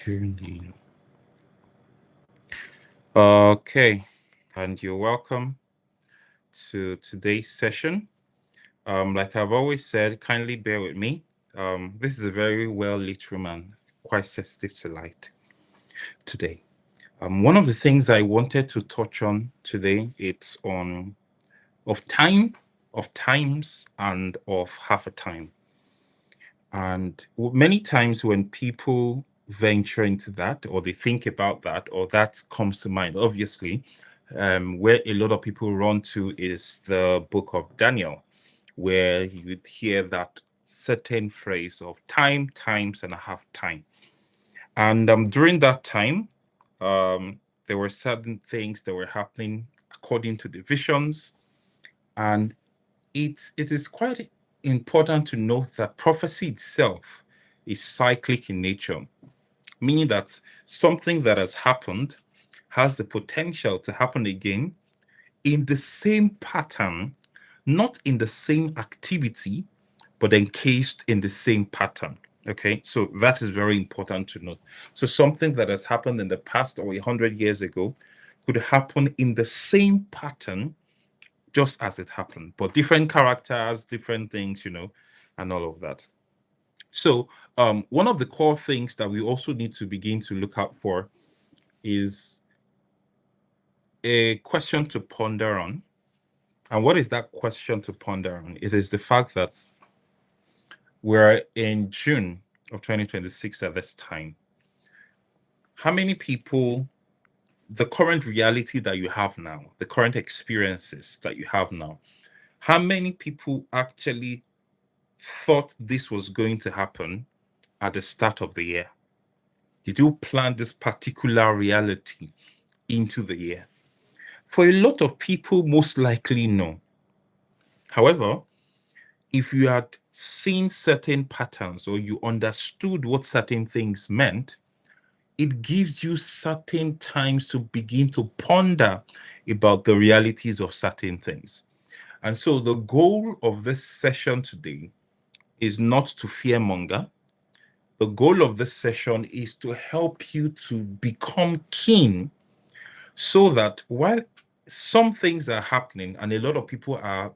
Journey. Okay, and you're welcome to today's session. Like I've always said, kindly bear with me. This is a very well lit room and quite sensitive to light today. One of the things I wanted to touch on today, it's on of time, of times, and of half a time. And many times when people venture into that, or they think about that, or that comes to mind, obviously, where a lot of people run to is the book of Daniel, where you would hear that certain phrase of time, times, and a half time. And during that time, there were certain things that were happening according to the visions, and it is quite important to note that prophecy itself is cyclic in nature, meaning that something that has happened has the potential to happen again in the same pattern, not in the same activity, but encased in the same pattern. Okay, so that is very important to note. So something that has happened in the past or 100 years ago could happen in the same pattern just as it happened, but different characters, different things, and all of that. So, one of the core things that we also need to begin to look out for is a question to ponder on. And what is that question to ponder on? It is the fact that we're in June of 2026 at this time. How many people, the current reality that you have now, the current experiences that you have now, how many people actually thought this was going to happen at the start of the year? Did you plan this particular reality into the year? For a lot of people, most likely no. However, if you had seen certain patterns or you understood what certain things meant, it gives you certain times to begin to ponder about the realities of certain things. And so the goal of this session today is not to fearmonger. The goal of this session is to help you to become keen so that while some things are happening and a lot of people are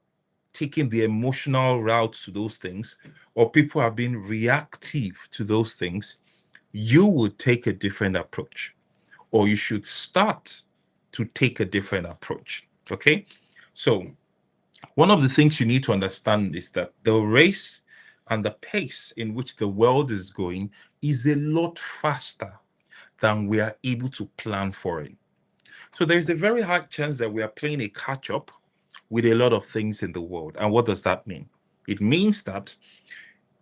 taking the emotional route to those things, or people are being reactive to those things, you would take a different approach, or you should start to take a different approach. Okay? So, one of the things you need to understand is that the race and the pace in which the world is going is a lot faster than we are able to plan for it. So there's a very high chance that we are playing a catch up with a lot of things in the world. And what does that mean? It means that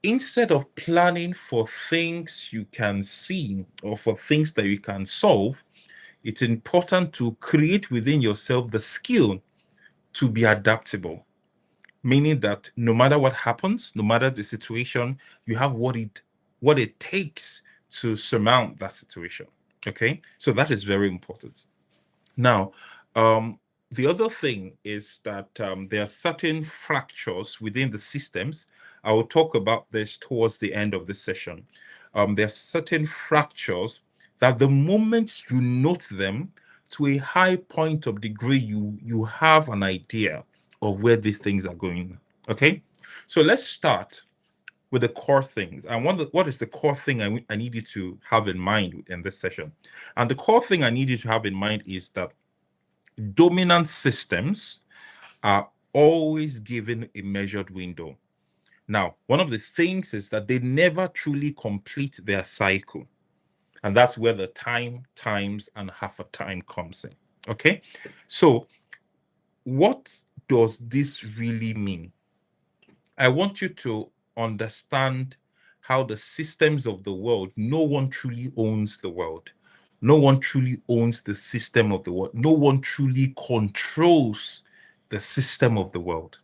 instead of planning for things you can see or for things that you can solve, it's important to create within yourself the skill to be adaptable, meaning that no matter what happens, no matter the situation, you have what it takes to surmount that situation. Okay, so that is very important. Now, the other thing is that there are certain fractures within the systems. I will talk about this towards the end of the session. There are certain fractures that the moment you note them to a high point of degree, you have an idea of where these things are going. Okay, so let's start with the core things. And what is the core thing I need you to have in mind in this session? And the core thing I need you to have in mind is that dominant systems are always given a measured window. Now, one of the things is that they never truly complete their cycle. And that's where the time, times, and half a time comes in. Okay. So, what does this really mean? I want you to understand how the systems of the world, no one truly owns the world. No one truly owns the system of the world. No one truly controls the system of the world.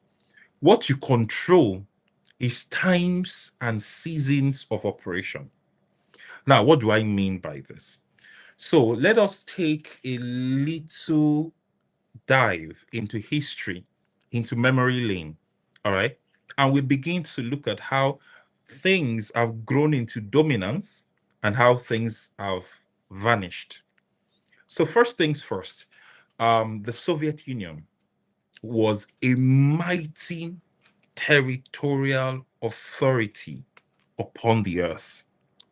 What you control is times and seasons of operation. Now, what do I mean by this? So let us take a little dive into history, into memory lane. All right. And we begin to look at how things have grown into dominance and how things have vanished. So first things first, the Soviet Union was a mighty territorial authority upon the earth.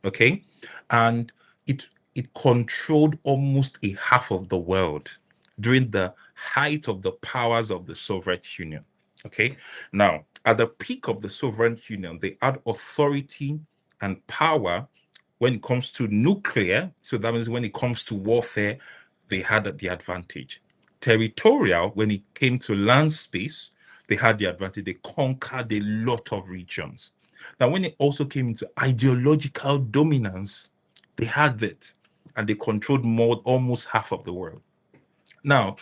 Okay, and it it controlled almost a half of the world during the height of the powers of the Soviet Union. Okay, now at the peak of the Soviet Union, they had authority and power when it comes to nuclear. So that means when it comes to warfare, they had the advantage. Territorial, when it came to land space, they had the advantage. They conquered a lot of regions. Now, when it also came into ideological dominance, they had it and they controlled more, almost half of the world. Now,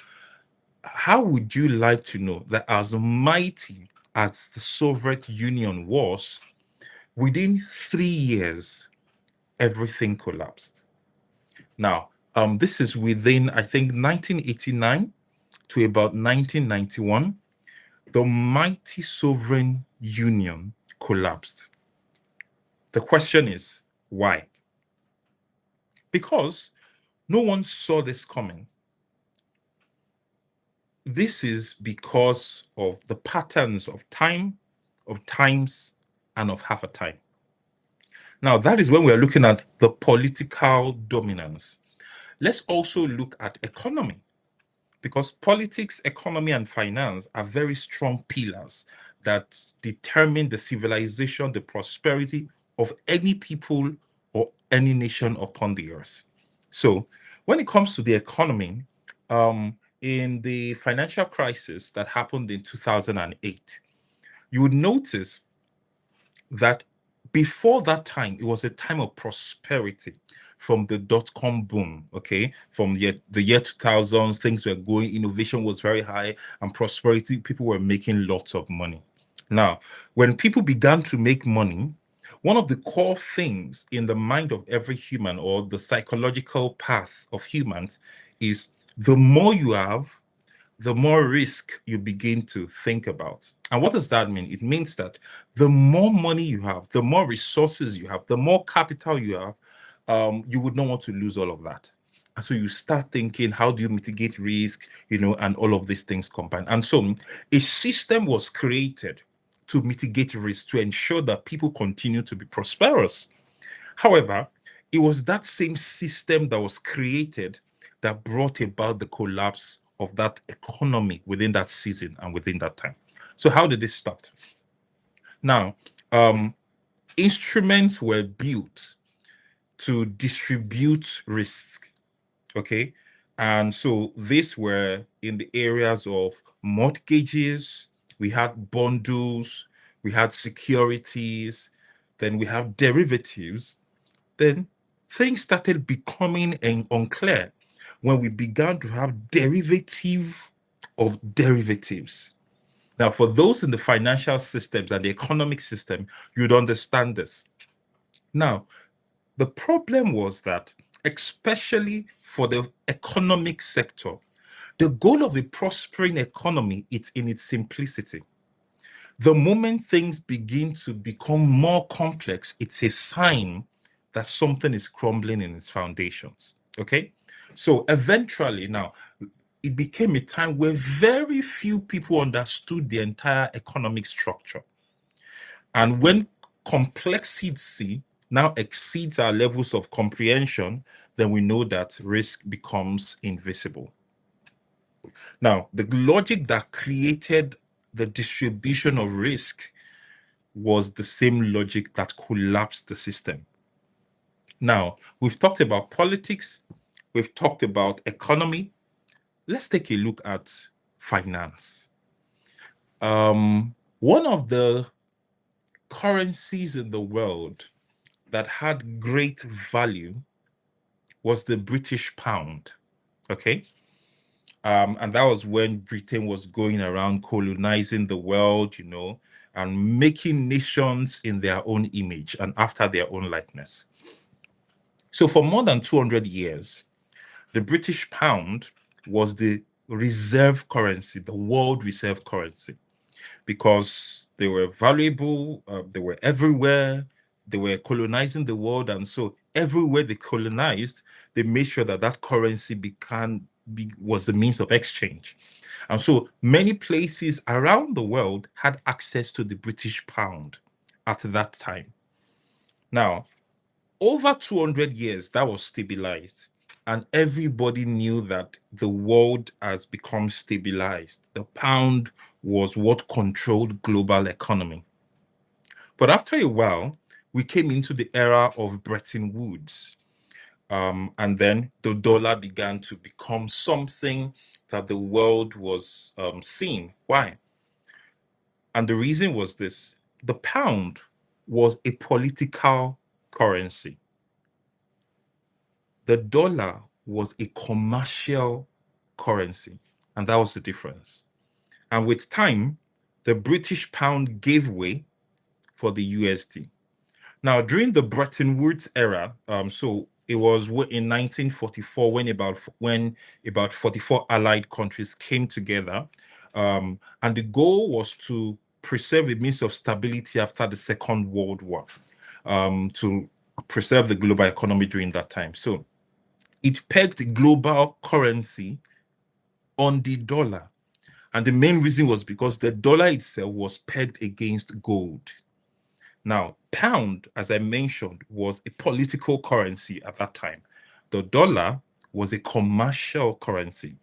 how would you like to know that as mighty as the Soviet Union was, within 3 years, everything collapsed? Now, this is within, I think, 1989 to about 1991. The mighty sovereign union collapsed. The question is, why? Because no one saw this coming. This is because of the patterns of time, of times, and of half a time. Now, that is when we are looking at the political dominance. Let's also look at economy, because politics, economy, and finance are very strong pillars that determine the civilization, the prosperity of any people or any nation upon the earth. So, when it comes to the economy, in the financial crisis that happened in 2008, you would notice that before that time, it was a time of prosperity from the dot-com boom, okay? From the year 2000s, things were going, innovation was very high, and prosperity, people were making lots of money. Now, when people began to make money, one of the core things in the mind of every human, or the psychological path of humans, is the more you have, the more risk you begin to think about. And what does that mean? It means that the more money you have, the more resources you have, the more capital you have, you would not want to lose all of that. And so you start thinking, how do you mitigate risk, and all of these things combined. And so a system was created to mitigate risk, to ensure that people continue to be prosperous. However, it was that same system that was created that brought about the collapse of that economy within that season and within that time. So, how did this start? Now, instruments were built to distribute risk, okay? And so these were in the areas of mortgages, we had bundles, we had securities, then we have derivatives. Then things started becoming unclear when we began to have derivative of derivatives. Now, for those in the financial systems and the economic system, you'd understand this. Now, the problem was that, especially for the economic sector, the goal of a prospering economy is in its simplicity. The moment things begin to become more complex, it's a sign that something is crumbling in its foundations. Okay. So eventually, now, it became a time where very few people understood the entire economic structure. And when complexity now exceeds our levels of comprehension, then we know that risk becomes invisible. Now, the logic that created the distribution of risk was the same logic that collapsed the system. Now, we've talked about politics, we've talked about economy. Let's take a look at finance. One of the currencies in the world that had great value was the British pound. Okay. And that was when Britain was going around colonizing the world, and making nations in their own image and after their own likeness. So for more than 200 years, the British pound was the reserve currency, the world reserve currency, because they were valuable, they were everywhere, they were colonizing the world. And so everywhere they colonized, they made sure that that currency was the means of exchange. And so many places around the world had access to the British pound at that time. Now, over 200 years, that was stabilized. And everybody knew that the world has become stabilized. The pound was what controlled global economy. But after a while, we came into the era of Bretton Woods. And then the dollar began to become something that the world was seeing. Why? And the reason was this: the pound was a political currency, the dollar was a commercial currency. And that was the difference. And with time, the British pound gave way for the USD. Now, during the Bretton Woods era, so it was in 1944 when about 44 allied countries came together, and the goal was to preserve a means of stability after the Second World War, to preserve the global economy during that time. So it pegged global currency on the dollar. And the main reason was because the dollar itself was pegged against gold. Now, pound, as I mentioned, was a political currency at that time. The dollar was a commercial currency.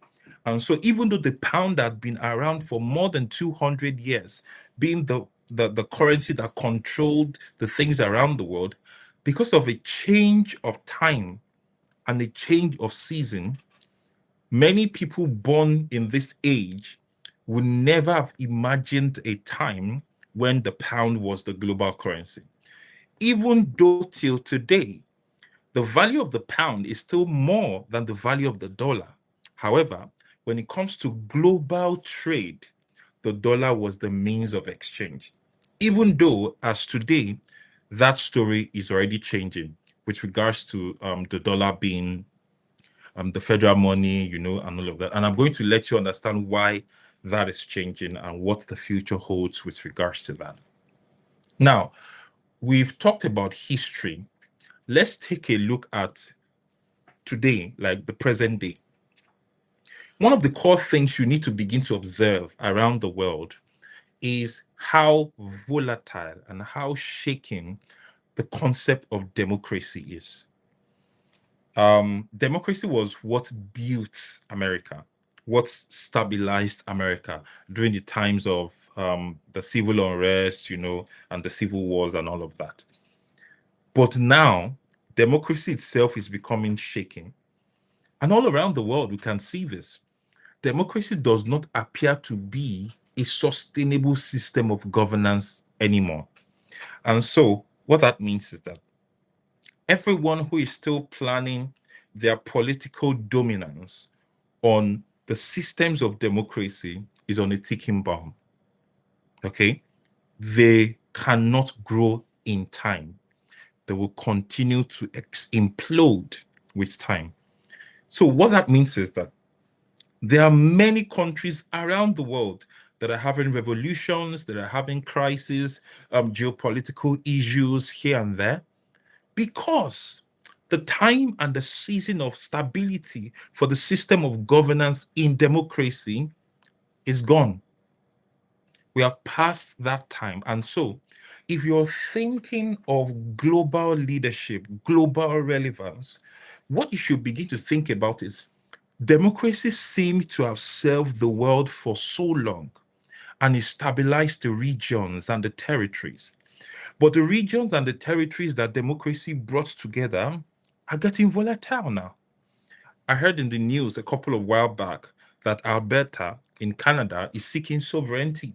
And so even though the pound had been around for more than 200 years, being the currency that controlled the things around the world, because of a change of time and a change of season, many people born in this age would never have imagined a time when the pound was the global currency. Even though till today, the value of the pound is still more than the value of the dollar. However, when it comes to global trade, the dollar was the means of exchange. Even though, as today, that story is already changing with regards to the dollar being the federal money, and all of that. And I'm going to let you understand why that is changing and what the future holds with regards to that. Now, we've talked about history. Let's take a look at today, like the present day. One of the core things you need to begin to observe around the world is how volatile and how shaken the concept of democracy is. Democracy was what built America, what stabilized America during the times of the civil unrest, and the civil wars and all of that. But now, democracy itself is becoming shaken. And all around the world, we can see this. Democracy does not appear to be a sustainable system of governance anymore. And so, what that means is that everyone who is still planning their political dominance on the systems of democracy is on a ticking bomb. Okay? They cannot grow in time. They will continue to implode with time. So, what that means is that there are many countries around the world that are having revolutions, that are having crises, geopolitical issues here and there, because the time and the season of stability for the system of governance in democracy is gone. We are past that time. And so, if you're thinking of global leadership, global relevance, what you should begin to think about is democracy seems to have served the world for so long and it stabilized the regions and the territories. But the regions and the territories that democracy brought together are getting volatile now. I heard in the news a couple of while back that Alberta in Canada is seeking sovereignty.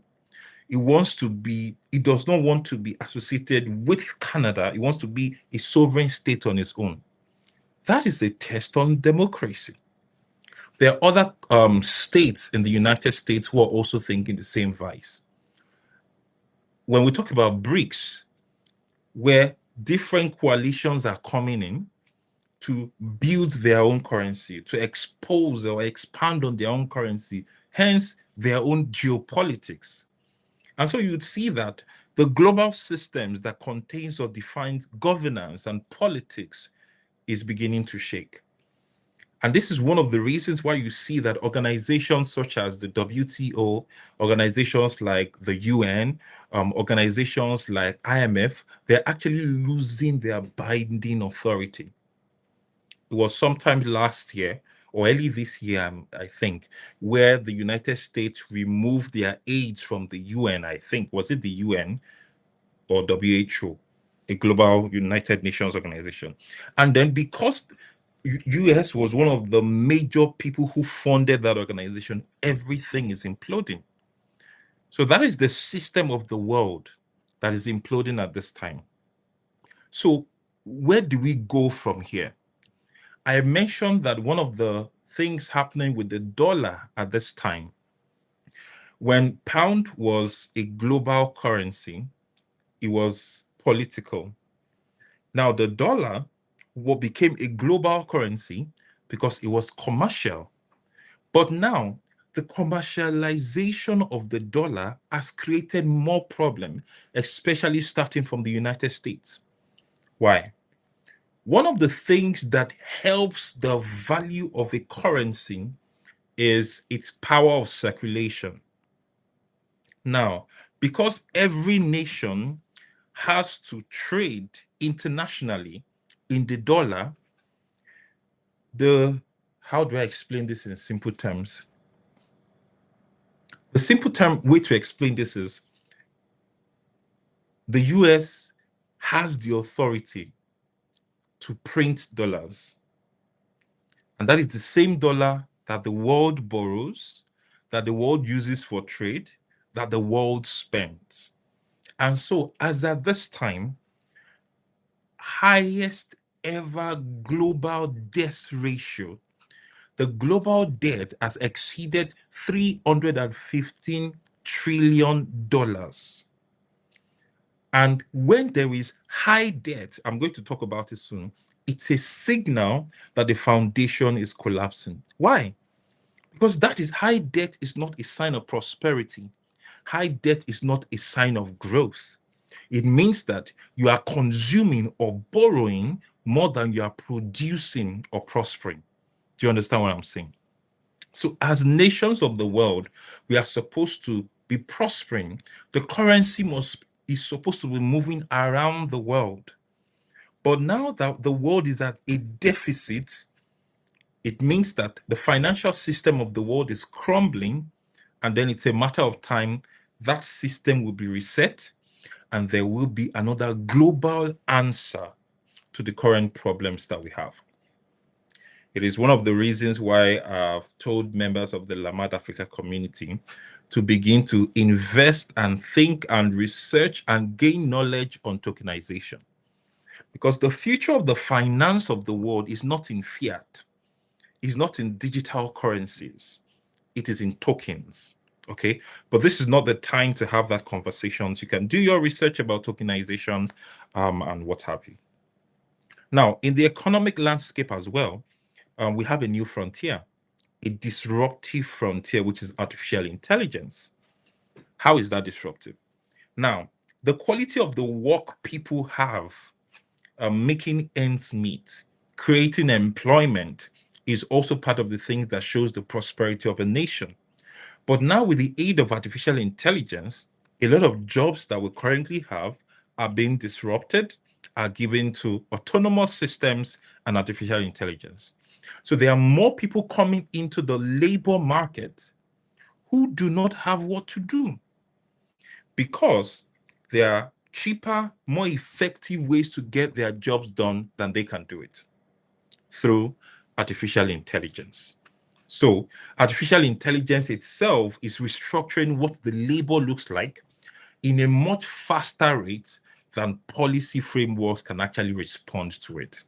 It does not want to be associated with Canada. It wants to be a sovereign state on its own. That is a test on democracy. There are other states in the United States who are also thinking the same vice. When we talk about BRICS, where different coalitions are coming in to build their own currency, to expose or expand on their own currency, hence their own geopolitics. And so you'd see that the global systems that contains or defines governance and politics is beginning to shake. And this is one of the reasons why you see that organizations such as the WTO, organizations like the UN, organizations like IMF, they're actually losing their binding authority. It was sometime last year or early this year, I think, where the United States removed their aids from the UN. I think, was it the UN or WHO, a global United Nations organization? And then because US was one of the major people who funded that organization, everything is imploding. So that is the system of the world that is imploding at this time. So where do we go from here? I mentioned that one of the things happening with the dollar at this time, when pound was a global currency, it was political. Now the dollar what became a global currency because it was commercial. But now the commercialization of the dollar has created more problem, especially starting from the United States. Why? One of the things that helps the value of a currency is its power of circulation. Now, because every nation has to trade internationally in the dollar, how do I explain this in simple terms? The simple term way to explain this is the US has the authority to print dollars. And that is the same dollar that the world borrows, that the world uses for trade, that the world spends. And so, as at this time, highest ever global debt ratio, the global debt has exceeded $315 trillion. And when there is high debt, I'm going to talk about it soon, it's a signal that the foundation is collapsing. Why? Because that is high debt is not a sign of prosperity. High debt is not a sign of growth. It means that you are consuming or borrowing more than you are producing or prospering. Do you understand what I'm saying? So, as nations of the world, we are supposed to be prospering. The currency is supposed to be moving around the world. But now that the world is at a deficit, it means that the financial system of the world is crumbling, and then it's a matter of time that system will be reset, and there will be another global answer to the current problems that we have. It is one of the reasons why I've told members of the Lamad Africa community to begin to invest and think and research and gain knowledge on tokenization. Because the future of the finance of the world is not in fiat, is not in digital currencies, it is in tokens. Okay, but this is not the time to have that conversation. So you can do your research about tokenization and what have you. Now, in the economic landscape as well, we have a new frontier, a disruptive frontier, which is artificial intelligence. How is that disruptive? Now, the quality of the work people have, making ends meet, creating employment, is also part of the things that shows the prosperity of a nation. But now, with the aid of artificial intelligence, a lot of jobs that we currently have are being disrupted, are given to autonomous systems and artificial intelligence. So there are more people coming into the labor market who do not have what to do because there are cheaper, more effective ways to get their jobs done than they can do it through artificial intelligence. So artificial intelligence itself is restructuring what the labor looks like in a much faster rate than policy frameworks can actually respond to it.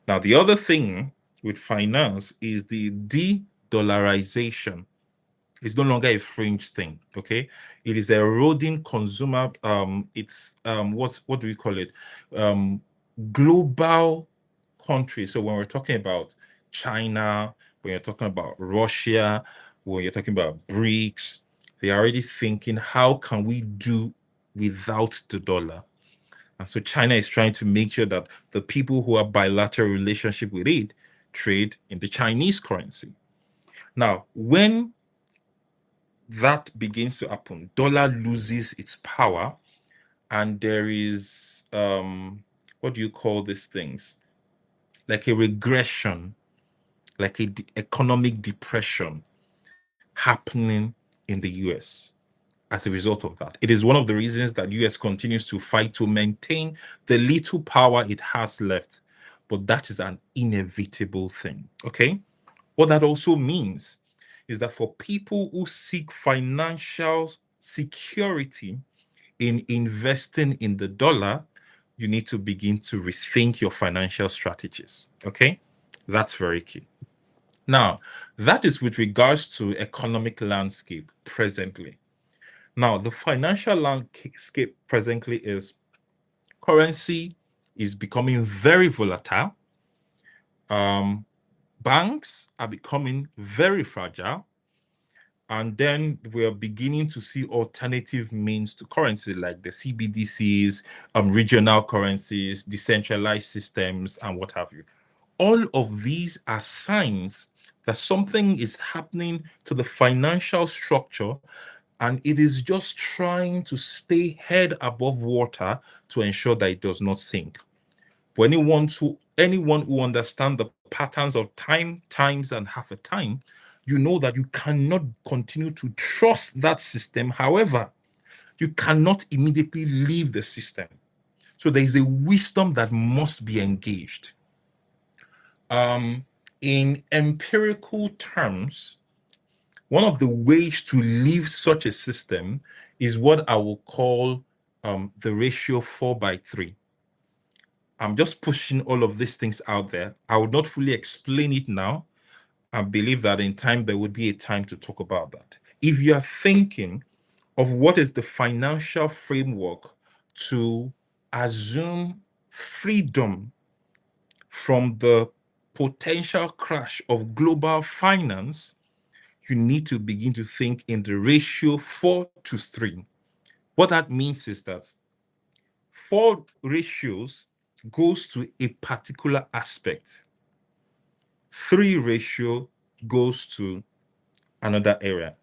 Now, the other thing with finance is the de-dollarization. It's no longer a fringe thing, okay? It is eroding consumer, it's what do we call it? Global countries. So when we're talking about China, when you're talking about Russia, when you're talking about BRICS, they're already thinking, how can we do without the dollar? And so China is trying to make sure that the people who have bilateral relationship with it trade in the Chinese currency. Now, when that begins to happen, dollar loses its power, and there is what do you call these things? Like a regression, like a economic depression happening in the US as a result of that. It is one of the reasons that US continues to fight to maintain the little power it has left. But that is an inevitable thing. Okay? What that also means is that for people who seek financial security in investing in the dollar, you need to begin to rethink your financial strategies. Okay? That's very key. Now, that is with regards to economic landscape presently. Now, the financial landscape presently is currency is becoming very volatile. Banks are becoming very fragile. And then we're beginning to see alternative means to currency like the CBDCs, regional currencies, decentralized systems, and what have you. All of these are signs that something is happening to the financial structure, and it is just trying to stay head above water to ensure that it does not sink. For anyone who understands the patterns of time, times, and half a time, you know that you cannot continue to trust that system. However, you cannot immediately leave the system. So there is a wisdom that must be engaged. In empirical terms, one of the ways to leave such a system is what I will call the ratio 4:3. I'm just pushing all of these things out there. I would not fully explain it now. I believe that in time, there would be a time to talk about that. If you are thinking of what is the financial framework to assume freedom from the potential crash of global finance, you need to begin to think in the ratio 4:3. What that means is that 4 ratios goes to a particular aspect. 3 ratio goes to another area.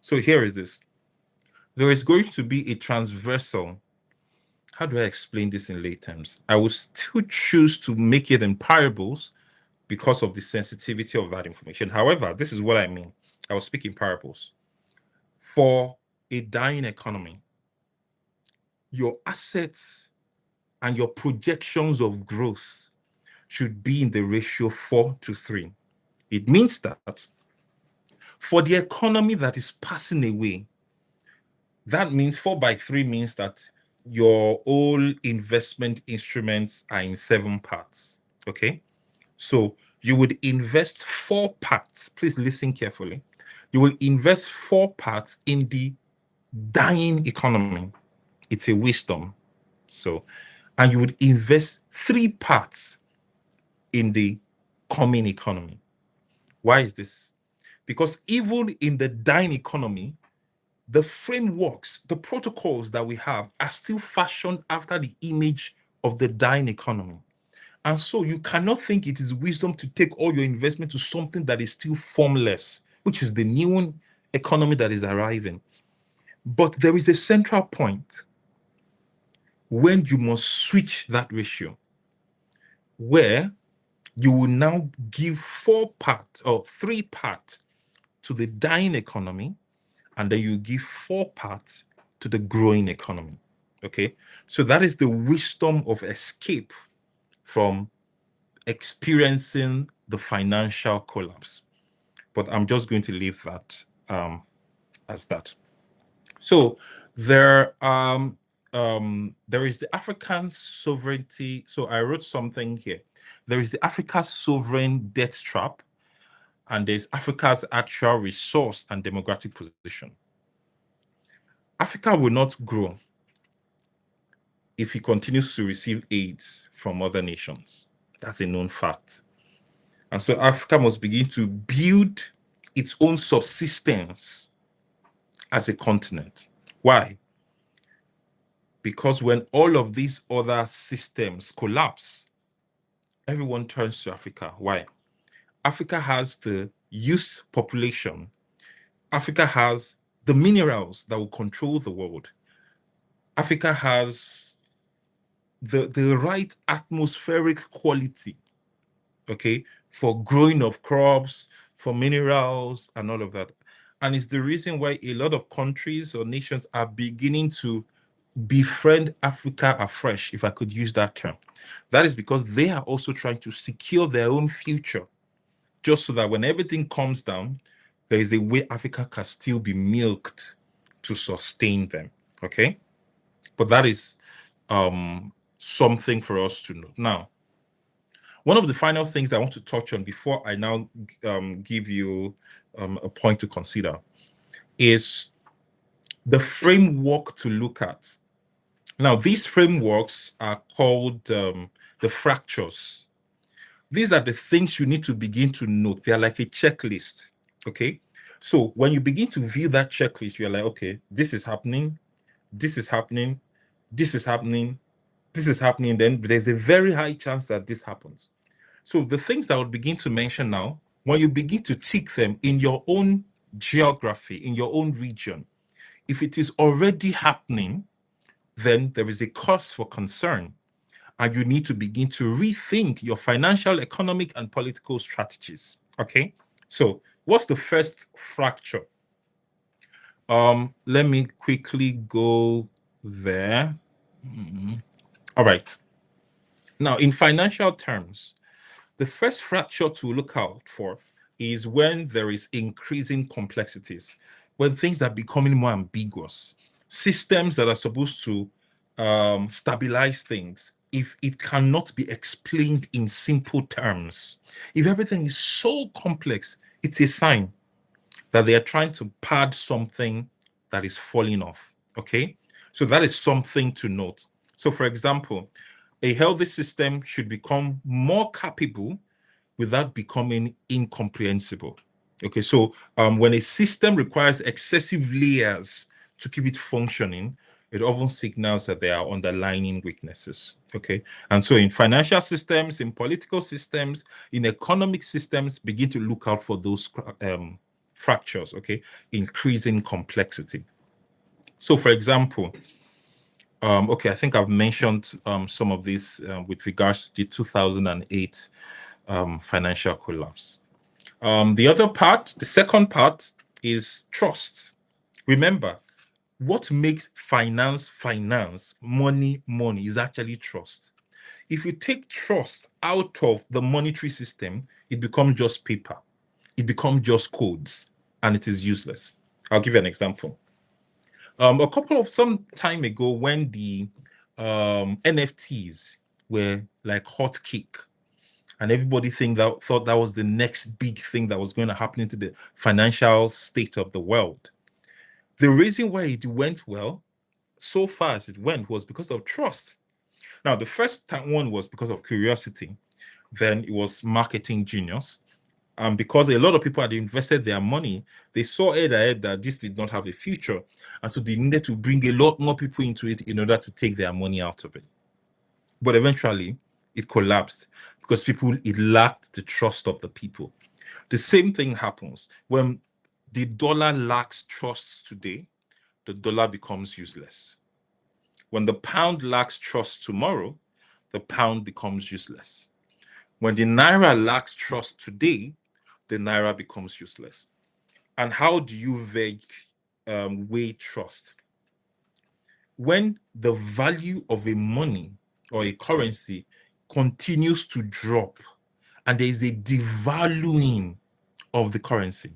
So here is this. There is going to be a transversal. How do I explain this in lay terms? I will still choose to make it in parables because of the sensitivity of that information. However, this is what I mean. I will speak in parables. For a dying economy, your assets and your projections of growth should be in the ratio 4:3. It means that for the economy that is passing away, that means 4:3 means that your all investment instruments are in 7 parts. Okay. So you would invest 4 parts. Please listen carefully. You will invest 4 parts in the dying economy. It's a wisdom. So, and you would invest 3 parts in the coming economy. Why is this? Because even in the dying economy, the frameworks, the protocols that we have are still fashioned after the image of the dying economy. And so you cannot think it is wisdom to take all your investment to something that is still formless, which is the new economy that is arriving. But there is a central point when you must switch that ratio, where you will now give 4 parts or 3 parts to the dying economy, and then you give 4 parts to the growing economy. Okay, so that is the wisdom of escape from experiencing the financial collapse. But I'm just going to leave that as that. So there is the African sovereignty. So I wrote something here. There is the Africa's sovereign debt trap, and there's Africa's actual resource and demographic position. Africa will not grow if it continues to receive aids from other nations. That's a known fact. And so Africa must begin to build its own subsistence as a continent. Why? Because when all of these other systems collapse, everyone turns to Africa. Why? Africa has the youth population. Africa has the minerals that will control the world. Africa has the right atmospheric quality, okay, for growing of crops, for minerals, and all of that. And it's the reason why a lot of countries or nations are beginning to befriend Africa afresh, if I could use that term. That is because they are also trying to secure their own future, just so that when everything comes down, there is a way Africa can still be milked to sustain them. Okay? But that is something for us to know. Now, one of the final things I want to touch on before I now give you a point to consider is the framework to look at. Now, these frameworks are called the fractures. These are the things you need to begin to note. They're like a checklist. Okay. So when you begin to view that checklist, you're like, okay, this is happening, this is happening, this is happening, this is happening. Then there's a very high chance that this happens. So the things that I would begin to mention now, when you begin to tick them in your own geography, in your own region, if it is already happening, then there is a cause for concern. And you need to begin to rethink your financial, economic, and political strategies. Okay. So what's the first fracture? Let me quickly go there. All right. Now, in financial terms, the first fracture to look out for is when there is increasing complexities, when things are becoming more ambiguous, systems that are supposed to stabilize things. If it cannot be explained in simple terms, if everything is so complex, it's a sign that they are trying to pad something that is falling off. Okay, so that is something to note. So, for example, a healthy system should become more capable without becoming incomprehensible. Okay, so when a system requires excessive layers to keep it functioning, it often signals that there are underlying weaknesses. Okay, and so in financial systems, in political systems, in economic systems, begin to look out for those fractures. Okay, increasing complexity. So, for example, okay, I think I've mentioned some of these with regards to the 2008 financial collapse. The other part, the second part, is trust. Remember, what makes finance, money, is actually trust. If you take trust out of the monetary system, it becomes just paper, it becomes just codes, and it is useless. I'll give you an example. A couple of some time ago, when the NFTs were like hot cake, and everybody thought that was the next big thing that was going to happen into the financial state of the world. The reason why it went well so far as it went was because of trust. Now, the first one was because of curiosity. Then it was marketing genius. And because a lot of people had invested their money, they saw ahead that this did not have a future. And so they needed to bring a lot more people into it in order to take their money out of it. But eventually, it collapsed because it lacked the trust of the people. The same thing happens when the dollar lacks trust today, the dollar becomes useless. When the pound lacks trust tomorrow, the pound becomes useless. When the naira lacks trust today, the naira becomes useless. And how do you weigh trust? When the value of a money or a currency continues to drop and there is a devaluing of the currency.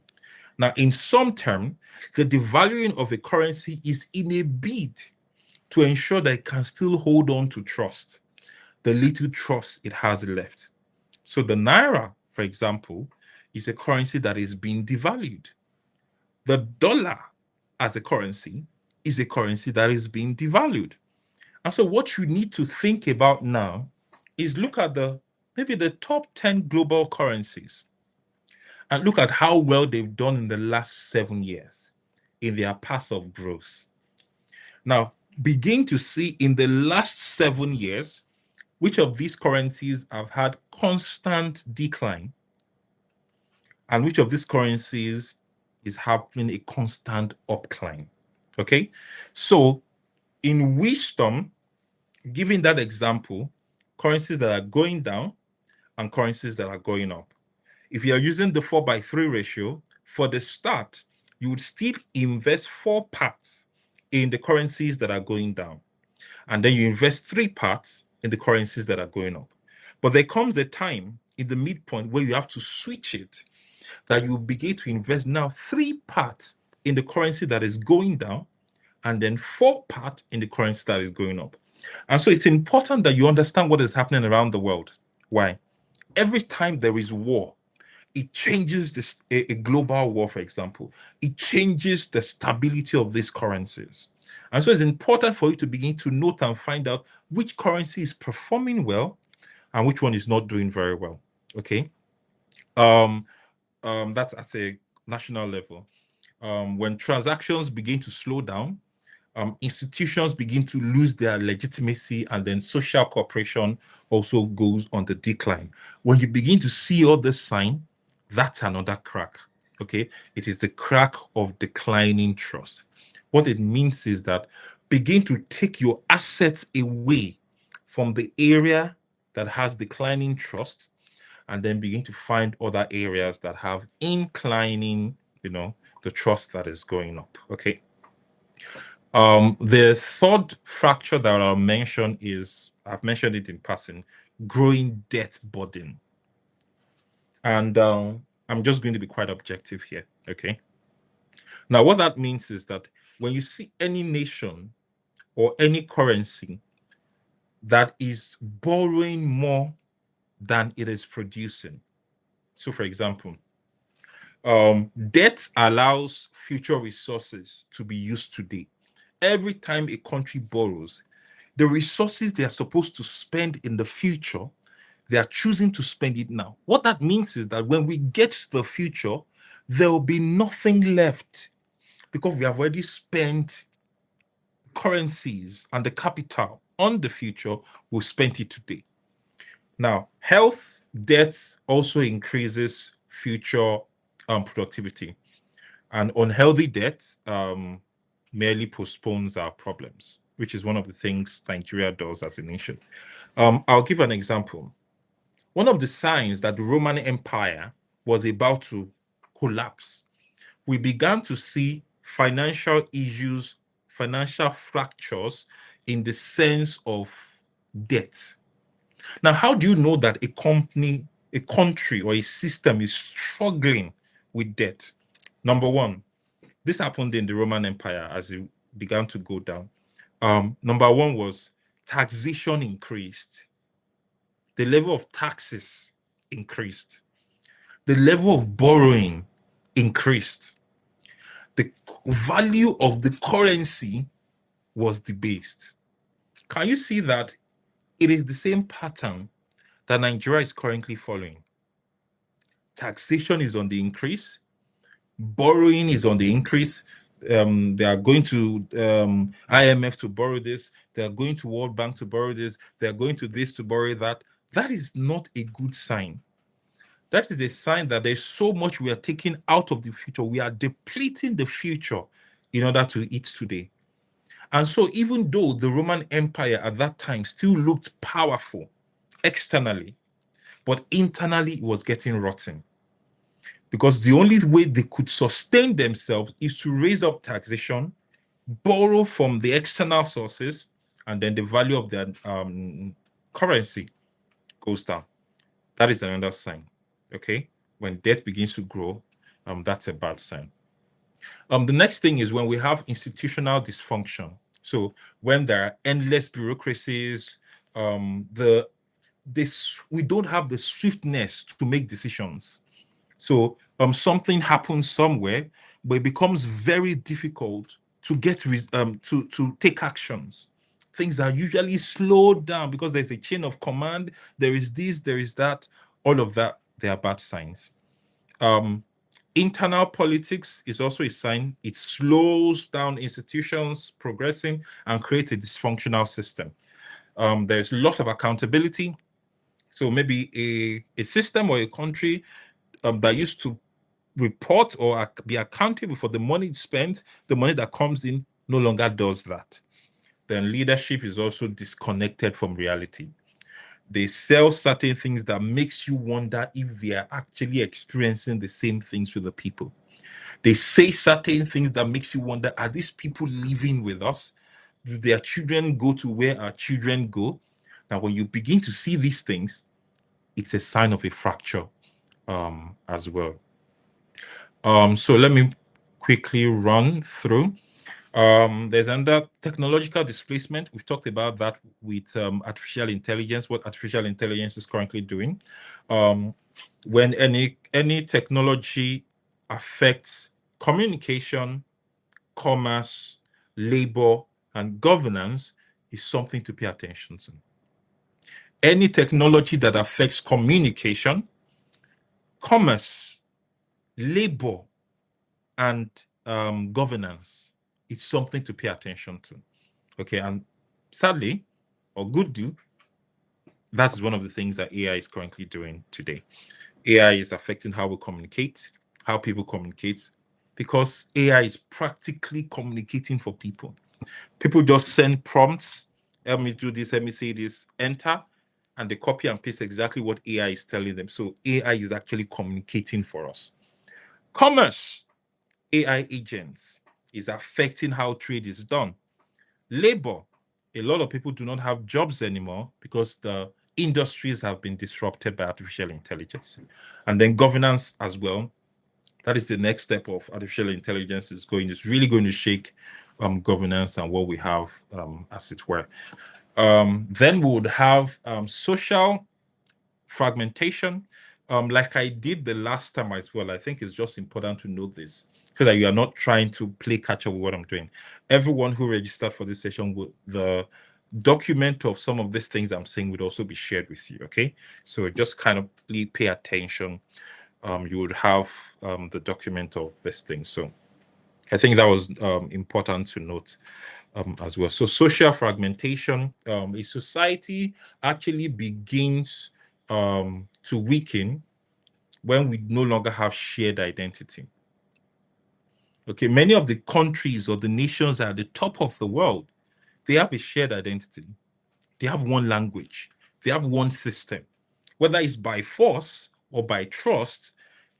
Now, in some term, the devaluing of a currency is in a bid to ensure that it can still hold on to trust, the little trust it has left. So the naira, for example, is a currency that is being devalued. The dollar as a currency is a currency that is being devalued. And so what you need to think about now is look at maybe the top 10 global currencies and look at how well they've done in the last 7 years in their path of growth. Now, begin to see in the last 7 years which of these currencies have had constant decline and which of these currencies is having a constant upcline. Okay, so in wisdom, giving that example, currencies that are going down and currencies that are going up. If you are using the 4:3 ratio, for the start, you would still invest 4 parts in the currencies that are going down. And then you invest 3 parts in the currencies that are going up. But there comes a time in the midpoint where you have to switch it, that you begin to invest now 3 parts in the currency that is going down and then 4 parts in the currency that is going up. And so it's important that you understand what is happening around the world. Why? Every time there is war, it changes this, a global war, for example, it changes the stability of these currencies. And so it's important for you to begin to note and find out which currency is performing well and which one is not doing very well. Okay. That's at a national level. When transactions begin to slow down, institutions begin to lose their legitimacy, and then social cooperation also goes on the decline. When you begin to see all this sign, that's another crack. Okay, it is the crack of declining trust. What it means is that begin to take your assets away from the area that has declining trust, and then begin to find other areas that have inclining, the trust that is going up. Okay. The third fracture that I'll mention is, I've mentioned it in passing, growing debt burden. And I'm just going to be quite objective here, okay? Now, what that means is that when you see any nation or any currency that is borrowing more than it is producing. So, for example, debt allows future resources to be used today. Every time a country borrows, the resources they are supposed to spend in the future, they are choosing to spend it now. What that means is that when we get to the future, there will be nothing left because we have already spent currencies and the capital on the future. We've spent it today. Now, health debt also increases future productivity, and unhealthy debt merely postpones our problems, which is one of the things Nigeria does as a nation. I'll give an example. One of the signs that the Roman Empire was about to collapse, we began to see financial issues, financial fractures in the sense of debt. Now, how do you know that a company, a country, or a system is struggling with debt? Number one, this happened in the Roman Empire as it began to go down. Number one was taxation increased. The level of taxes increased. The level of borrowing increased. The value of the currency was debased. Can you see that it is the same pattern that Nigeria is currently following? Taxation is on the increase, borrowing is on the increase. They are going to IMF to borrow this. They are going to World Bank to borrow this. They are going to this to borrow that. That is not a good sign. That is a sign that there's so much we are taking out of the future. We are depleting the future in order to eat today. And so even though the Roman Empire at that time still looked powerful externally, but internally it was getting rotten. Because the only way they could sustain themselves is to raise up taxation, borrow from the external sources, and then the value of their currency goes down. That is another sign. Okay, when debt begins to grow, that's a bad sign. The next thing is when we have institutional dysfunction. So when there are endless bureaucracies, we don't have the swiftness to make decisions. So something happens somewhere, but it becomes very difficult to get to take actions. Things are usually slowed down because there's a chain of command. There is this, there is that. All of that, they are bad signs. Internal politics is also a sign. It slows down institutions progressing and creates a dysfunctional system. There's lots of accountability. So maybe a system or a country that used to report or be accountable for the money spent, the money that comes in, no longer does that. Then leadership is also disconnected from reality. They sell certain things that makes you wonder if they are actually experiencing the same things with the people. They say certain things that makes you wonder, are these people living with us? Do their children go to where our children go? Now, when you begin to see these things, it's a sign of a fracture as well. So let me quickly run through. There's under technological displacement. We've talked about that with artificial intelligence, what artificial intelligence is currently doing. When any technology affects communication, commerce, labor, and governance, is something to pay attention to. Any technology that affects communication, commerce, labor, and governance, it's something to pay attention to. Okay, and sadly, or good do, that's one of the things that AI is currently doing today. AI is affecting how we communicate, how people communicate, because AI is practically communicating for people. People just send prompts, help me do this, let me say this, enter, and they copy and paste exactly what AI is telling them. So AI is actually communicating for us. Commerce, AI agents is affecting how trade is done. Labor, a lot of people do not have jobs anymore because the industries have been disrupted by artificial intelligence. And then governance as well. That is the next step of artificial intelligence it's really going to shake governance and what we have, as it were. Then we would have social fragmentation. Like I did the last time as well, I think it's just important to note this so that you are not trying to play catch up with what I'm doing. Everyone who registered for this session, the document of some of these things I'm saying would also be shared with you. Okay, so just kind of pay attention. You would have the document of this thing. So I think that was important to note as well. So social fragmentation, a society actually begins to weaken when we no longer have shared identity. Okay, many of the countries or the nations at the top of the world, they have a shared identity. They have one language. They have one system. Whether it's by force or by trust,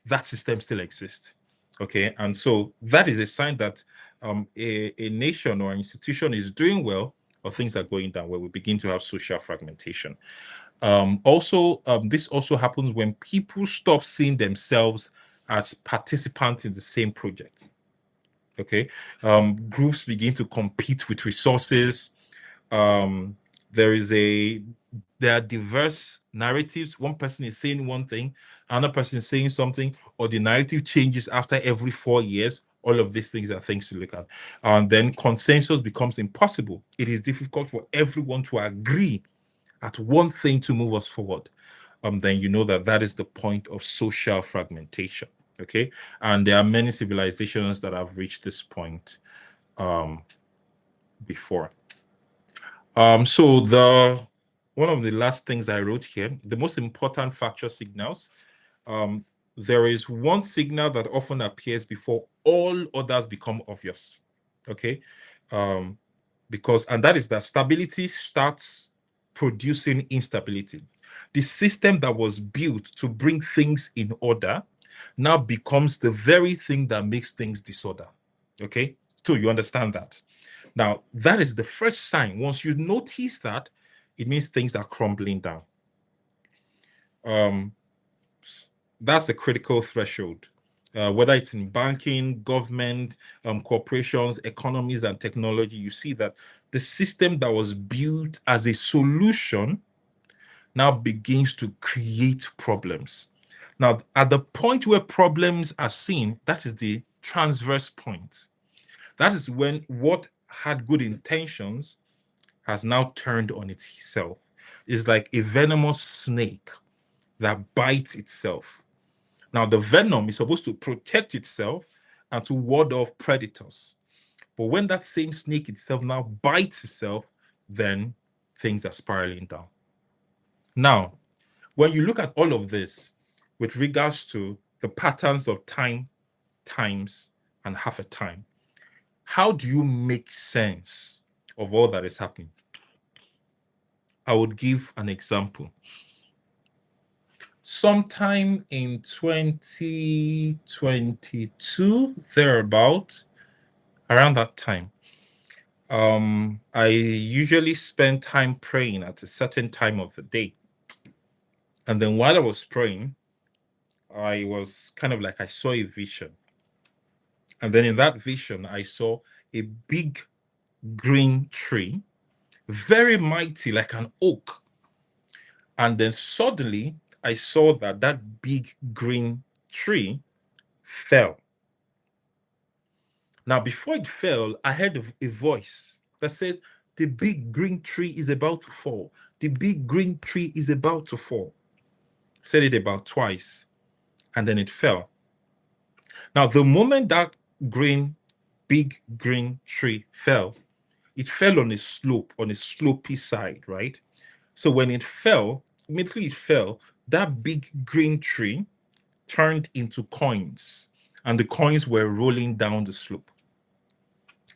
that system still exists. Okay, and so that is a sign that a nation or institution is doing well or things are going down, where we begin to have social fragmentation. This also happens when people stop seeing themselves as participants in the same project. Okay, groups begin to compete with resources. Um, there is a there are diverse narratives. One person is saying one thing, another person is saying something, or the narrative changes after every 4 years. All of these things are things to look at. And then consensus becomes impossible. It is difficult for everyone to agree at one thing to move us forward. Then you know that is the point of social fragmentation. Okay, and there are many civilizations that have reached this point before. So one of the last things I wrote here, the most important factor signals. There is one signal that often appears before all others become obvious. Okay, and that is that stability starts producing instability. The system that was built to bring things in order now becomes the very thing that makes things disorder. Okay, so you understand that. Now, that is the first sign. Once you notice that, it means things are crumbling down. Um, that's the critical threshold. Whether it's in banking, government, corporations, economies, and technology, you see that the system that was built as a solution now begins to create problems. Now, at the point where problems are seen, that is the transverse point. That is when what had good intentions has now turned on itself. It's like a venomous snake that bites itself. Now, the venom is supposed to protect itself and to ward off predators. But when that same snake itself now bites itself, then things are spiraling down. Now, when you look at all of this with regards to the patterns of time, times, and half a time, how do you make sense of all that is happening? I would give an example. Sometime in 2022, thereabout, around that time, I usually spend time praying at a certain time of the day. And then while I was praying, I was kind of like, I saw a vision. And then in that vision, I saw a big green tree, very mighty, like an oak. And then suddenly, I saw that that big green tree fell. Now, before it fell, I heard a voice that said, the big green tree is about to fall. The big green tree is about to fall. I said it about twice, and then it fell. Now, the moment that big green tree fell, it fell on a slope, on a slopey side, right? So when it fell, immediately it fell, that big green tree turned into coins, and the coins were rolling down the slope.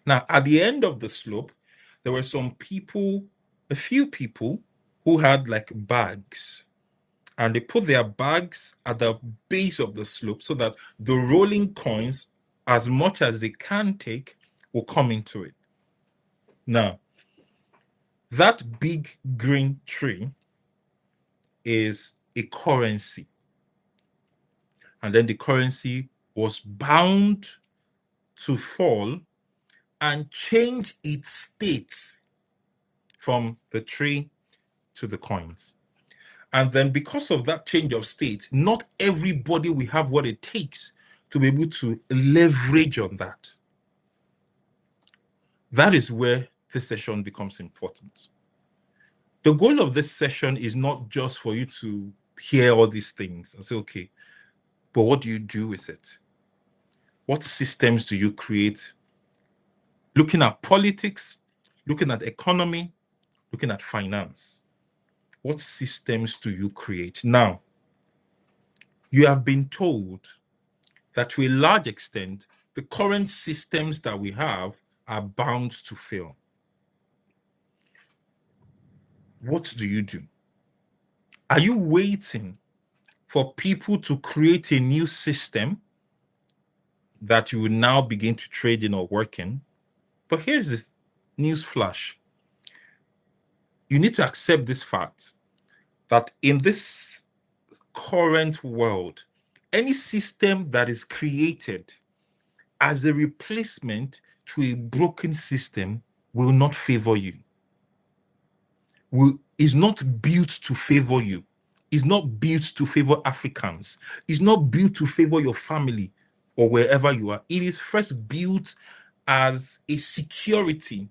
Now, at the end of the slope, there were some people, a few people who had like bags, and they put their bags at the base of the slope so that the rolling coins, as much as they can take, will come into it. Now, that big green tree is a currency. And then the currency was bound to fall and change its state from the tree to the coins. And then because of that change of state, not everybody will have what it takes to be able to leverage on that. That is where this session becomes important. The goal of this session is not just for you to hear all these things and say, okay, but what do you do with it? What systems do you create? Looking at politics, looking at economy, looking at finance. What systems do you create? Now, you have been told that to a large extent, the current systems that we have are bound to fail. What do you do? Are you waiting for people to create a new system that you will now begin to trade in or work in? But here's the news flash. You need to accept this fact that in this current world, any system that is created as a replacement to a broken system will not favor you. Is not built to favor you. Is not built to favor Africans. Is not built to favor your family or wherever you are. It is first built as a security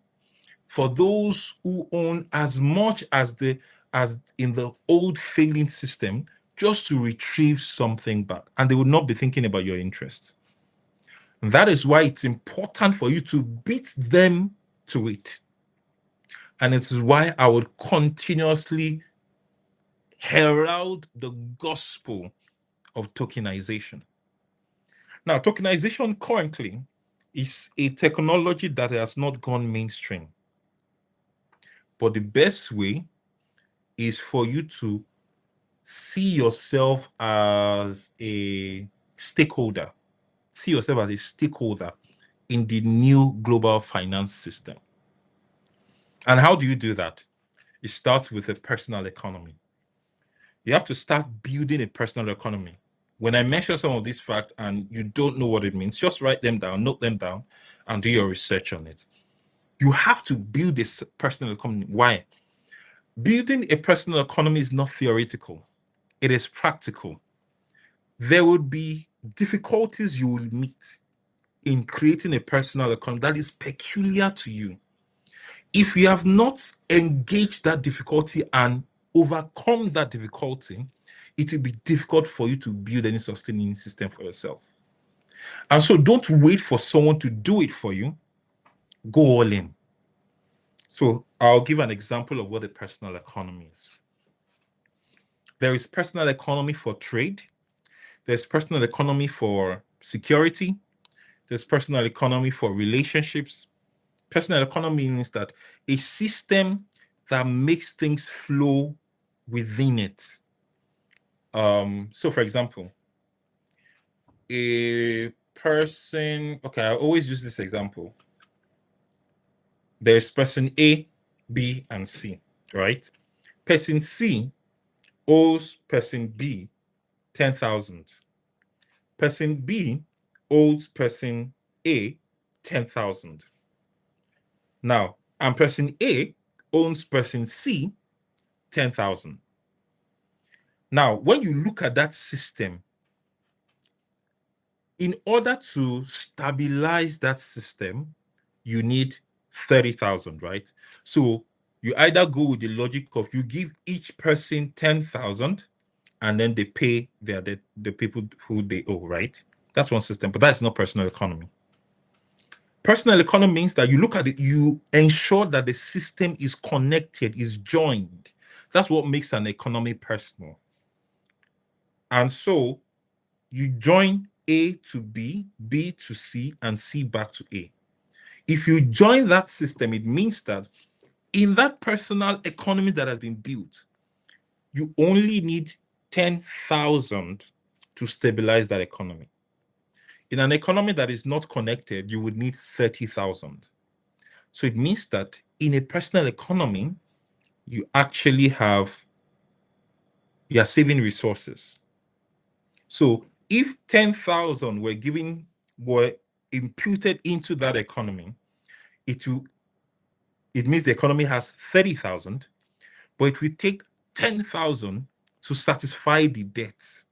for those who own as much as in the old failing system, just to retrieve something back, and they would not be thinking about your interest. And that is why it's important for you to beat them to it. And it is why I would continuously herald the gospel of tokenization. Now, tokenization currently is a technology that has not gone mainstream. But the best way is for you to see yourself as a stakeholder. See yourself as a stakeholder in the new global finance system. And how do you do that? It starts with a personal economy. You have to start building a personal economy. When I mention some of these facts and you don't know what it means, just write them down, note them down, and do your research on it. You have to build this personal economy. Why? Building a personal economy is not theoretical. It is practical. There would be difficulties you will meet in creating a personal economy that is peculiar to you. If you have not engaged that difficulty and overcome that difficulty, it will be difficult for you to build any sustaining system for yourself. And so don't wait for someone to do it for you. Go all in. So I'll give an example of what a personal economy is. There is personal economy for trade. There's personal economy for security. There's personal economy for relationships. Personal economy means that a system that makes things flow within it. So for example, a person, okay, I always use this example. There's person A, B, and C, right? Person C owes person B 10,000. Person B owes person A 10,000. Now, and person A owns person C 10,000. Now, when you look at that system, in order to stabilize that system, you need 30,000, right? So you either go with the logic of you give each person 10,000 and then they pay the people who they owe, right? That's one system, but that's not personal economy. Personal economy means that you look at it, you ensure that the system is connected, is joined. That's what makes an economy personal. And so you join A to B, B to C, and C back to A. If you join that system, it means that in that personal economy that has been built, you only need 10,000 to stabilize that economy. In an economy that is not connected, you would need 30,000. So it means that in a personal economy, you actually you're saving resources. So if 10,000 were imputed into that economy, it means the economy has 30,000, but it will take 10,000 to satisfy the debts.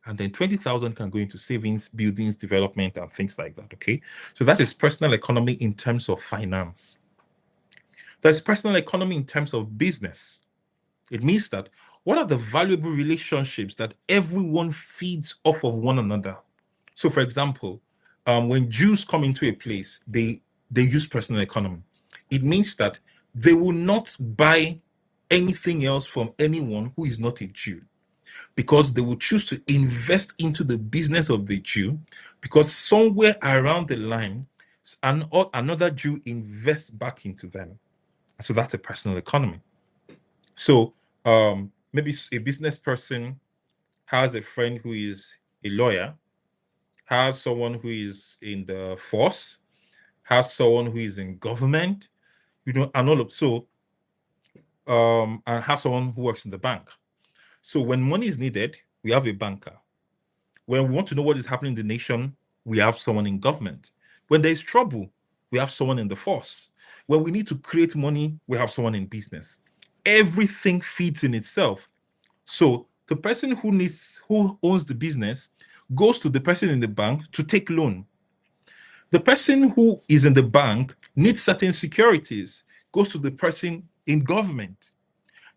And then 20,000 can go into savings, buildings, development, and things like that. Okay. So that is personal economy in terms of finance. There's personal economy in terms of business. It means that what are the valuable relationships that everyone feeds off of one another? So, for example, when Jews come into a place, they use personal economy. It means that they will not buy anything else from anyone who is not a Jew, because they will choose to invest into the business of the Jew, because somewhere around the line, another Jew invests back into them. So that's a personal economy. So maybe a business person has a friend who is a lawyer, has someone who is in the force, has someone who is in government, and all of and has someone who works in the bank. So when money is needed, we have a banker. When we want to know what is happening in the nation, we have someone in government. When there is trouble, we have someone in the force. When we need to create money, we have someone in business. Everything feeds in itself. So the person who owns the business goes to the person in the bank to take loan. The person who is in the bank needs certain securities, goes to the person in government.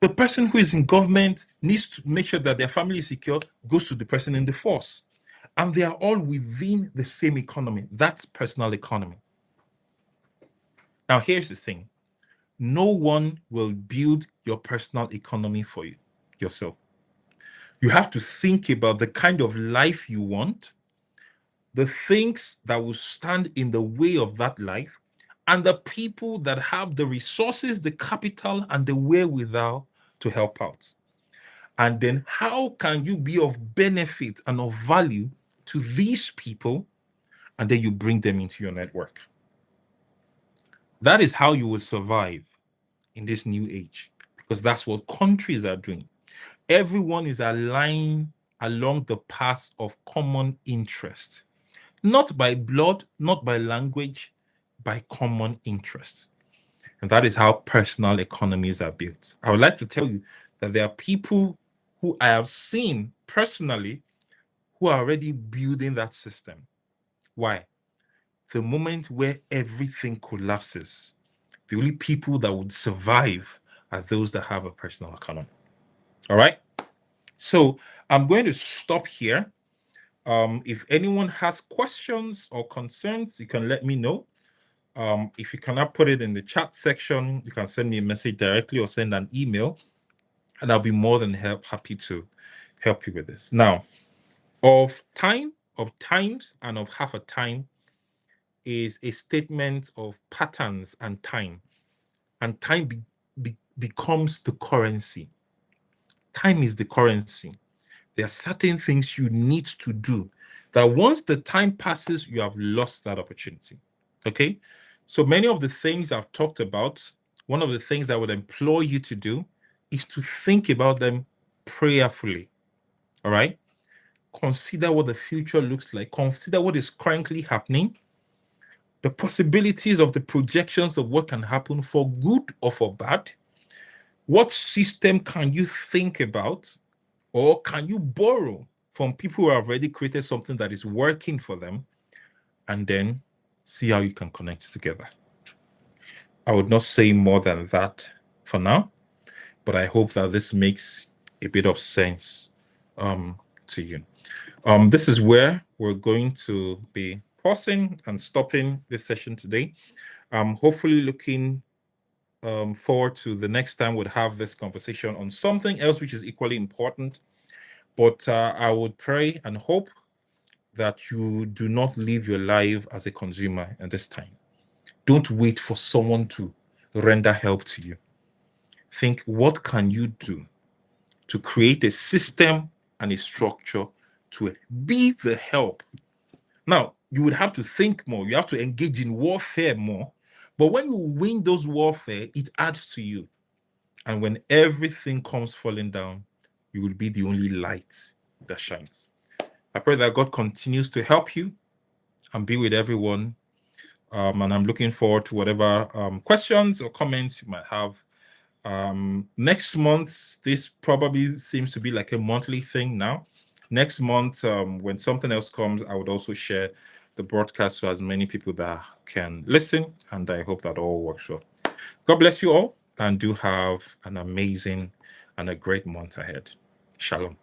The person who is in government needs to make sure that their family is secure, goes to the person in the force. And they are all within the same economy. That's personal economy. Now, here's the thing. No one will build your personal economy for you, yourself. You have to think about the kind of life you want, the things that will stand in the way of that life, and the people that have the resources, the capital, and the wherewithal to help out. And then how can you be of benefit and of value to these people? And then you bring them into your network. That is how you will survive in this new age, because that's what countries are doing. Everyone is aligning along the path of common interest, not by blood, not by language, by common interest. And that is how personal economies are built. I would like to tell you that there are people who I have seen personally who are already building that system. Why? The moment where everything collapses, the only people that would survive are those that have a personal economy. All right? So I'm going to stop here. If anyone has questions or concerns, you can let me know. If you cannot put it in the chat section, you can send me a message directly or send an email, and I'll be more than happy to help you with this. Now, of time, of times, and of half a time is a statement of patterns and time. And time becomes the currency. Time is the currency. There are certain things you need to do that once the time passes, you have lost that opportunity. Okay? So many of the things I've talked about, one of the things I would implore you to do is to think about them prayerfully. All right? Consider what the future looks like. Consider what is currently happening, the possibilities of the projections of what can happen for good or for bad. What system can you think about, or can you borrow from people who have already created something that is working for them, and then see how you can connect it together? I would not say more than that for now, but I hope that this makes a bit of sense to you. This is where we're going to be pausing and stopping this session today. Hopefully looking forward to the next time we'll have this conversation on something else which is equally important. But I would pray and hope that you do not live your life as a consumer at this time. Don't wait for someone to render help to you. Think, what can you do to create a system and a structure to be the help? Now, you would have to think more. You have to engage in warfare more. But when you win those warfare, it adds to you. And when everything comes falling down, you will be the only light that shines. I pray that God continues to help you and be with everyone. And I'm looking forward to whatever questions or comments you might have. Next month, this probably seems to be like a monthly thing now. Next month, when something else comes, I would also share the broadcast to as many people that can listen. And I hope that all works well. God bless you all, and do have an amazing and a great month ahead. Shalom.